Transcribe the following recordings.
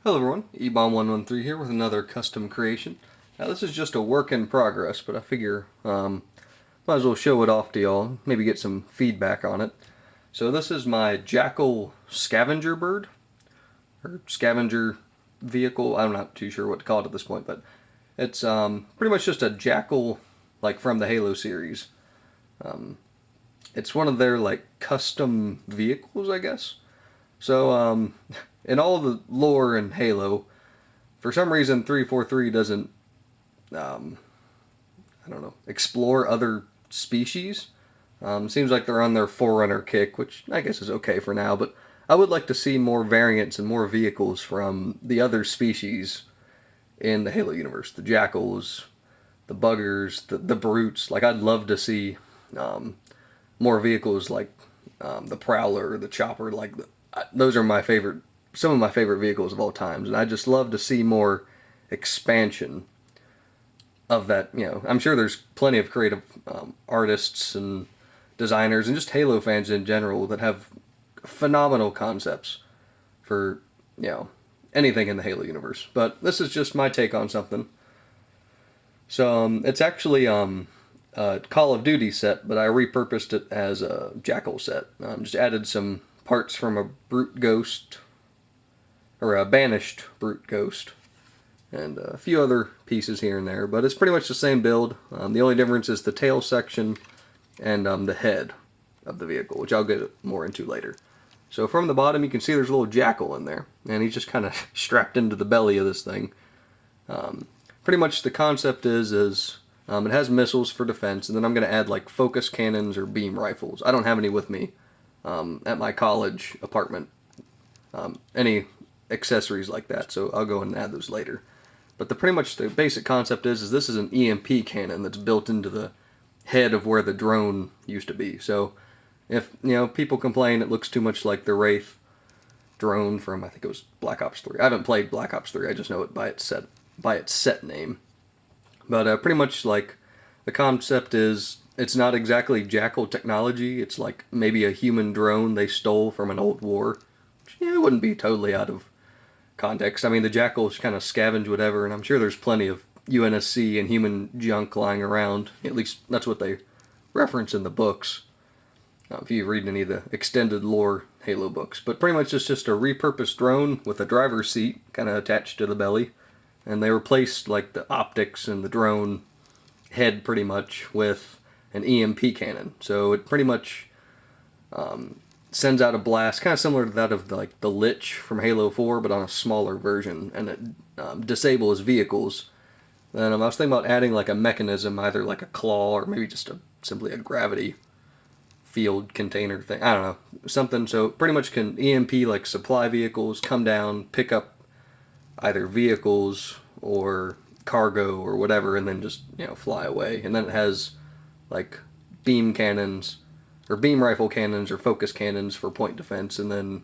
Hello everyone, eBomb113 here with another custom creation. Now this is just a work in progress, but I figure might as well show it off to y'all, maybe get some feedback on it. So this is my Jackal Scavenger bird, or Scavenger vehicle. I'm not too sure what to call it at this point, but it's pretty much just a Jackal like from the Halo series. Um, it's one of their like custom vehicles, I guess. So in all the lore in Halo, for some reason 343 doesn't um, I don't know, explore other species. Seems like they're on their Forerunner kick, which I guess is okay for now, but I would like to see more variants and more vehicles from the other species in the Halo universe. The Jackals, the Buggers, the Brutes. Like, I'd love to see um, more vehicles like the Prowler, the Chopper. Like, those are my favorite, some of my favorite vehicles of all times, and I just love to see more expansion of that. I'm sure there's plenty of creative artists and designers and just Halo fans in general that have phenomenal concepts for you know anything in the Halo universe. But this is just my take on something. So it's actually a Call of Duty set, but I repurposed it as a Jackal set. Just added some parts from a Brute Ghost or a Banished Brute Ghost and a few other pieces here and there, but it's pretty much the same build. The only difference is the tail section and the head of the vehicle, which I'll get more into later. So from the bottom, you can see there's a little Jackal in there, and he's just kind of strapped into the belly of this thing. Um, Pretty much the concept is it has missiles for defense, and then I'm going to add like focus cannons or beam rifles. I don't have any with me at my college apartment, any accessories like that, so I'll go and add those later. But pretty much the basic concept is this is an EMP cannon that's built into the head of where the drone used to be. So if people complain it looks too much like the Wraith drone from, I think it was Black Ops 3. I haven't played Black Ops 3. I just know it by its set name. But pretty much like the concept is it's not exactly Jackal technology. It's like maybe a human drone they stole from an old war. It wouldn't be totally out of context. I mean, the Jackals kind of scavenge whatever, and I'm sure there's plenty of UNSC and human junk lying around. At least that's what they reference in the books. If you read any of the extended lore Halo books. But pretty much it's just a repurposed drone with a driver's seat kind of attached to the belly. And they replaced like the optics and the drone head pretty much with an EMP cannon. So it pretty much sends out a blast, kind of similar to that of the Lich from Halo 4, but on a smaller version, and it disables vehicles. Then I was thinking about adding like a mechanism, either like a claw or maybe just simply a gravity field container thing. I don't know, something so pretty much can EMP like supply vehicles, come down, pick up either vehicles or cargo or whatever, and then just fly away. And then it has like beam cannons or beam rifle cannons or focus cannons for point defense, and then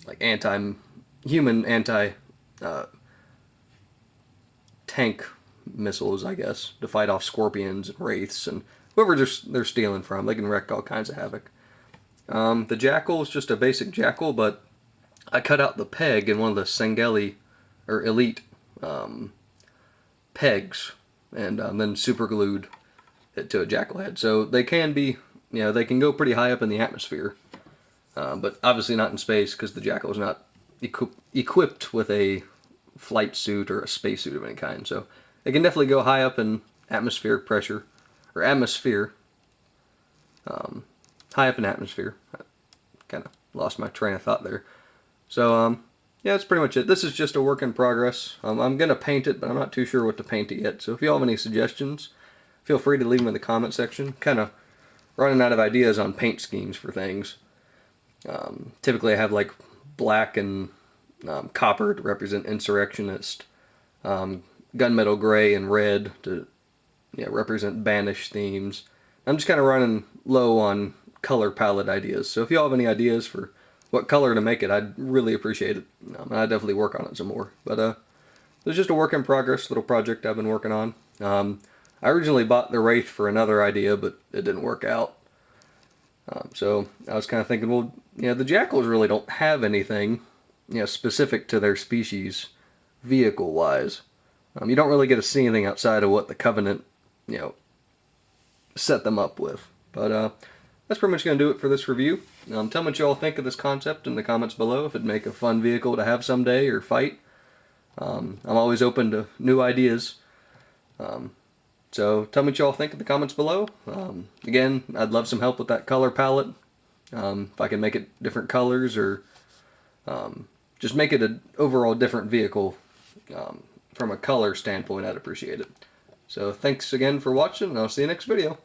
like anti-human uh, tank missiles, I guess, to fight off scorpions and wraiths and whoever they're stealing from. They can wreak all kinds of havoc. The Jackal is just a basic Jackal, but I cut out the peg in one of the Sangeli or Elite pegs, and then super glued it to a Jackal head. So they can be, they can go pretty high up in the atmosphere, but obviously not in space because the Jackal is not equipped with a flight suit or a spacesuit of any kind. So it can definitely go high up in atmospheric pressure or atmosphere, high up in atmosphere. I kind of lost my train of thought there. So yeah, that's pretty much it. This is just a work in progress. I'm gonna paint it, but I'm not too sure what to paint it yet. So if you all have any suggestions, feel free to leave them in the comment section. Kind of running out of ideas on paint schemes for things. Typically I have like black and copper to represent insurrectionist, gunmetal gray and red to represent banished themes. I'm just kind of running low on color palette ideas. So if you all have any ideas for what color to make it, I'd really appreciate it. And I'd definitely work on it some more. But it's just a work in progress little project I've been working on. I originally bought the Wraith for another idea, but it didn't work out. So I was kind of thinking, well, the Jackals really don't have anything specific to their species vehicle-wise. You don't really get to see anything outside of what the Covenant, set them up with. But that's pretty much going to do it for this review. Tell me what you all think of this concept in the comments below, if it'd make a fun vehicle to have someday or fight. I'm always open to new ideas. So tell me what you all think in the comments below. Again, I'd love some help with that color palette. If I can make it different colors or just make it an overall different vehicle from a color standpoint, I'd appreciate it. So thanks again for watching, and I'll see you next video.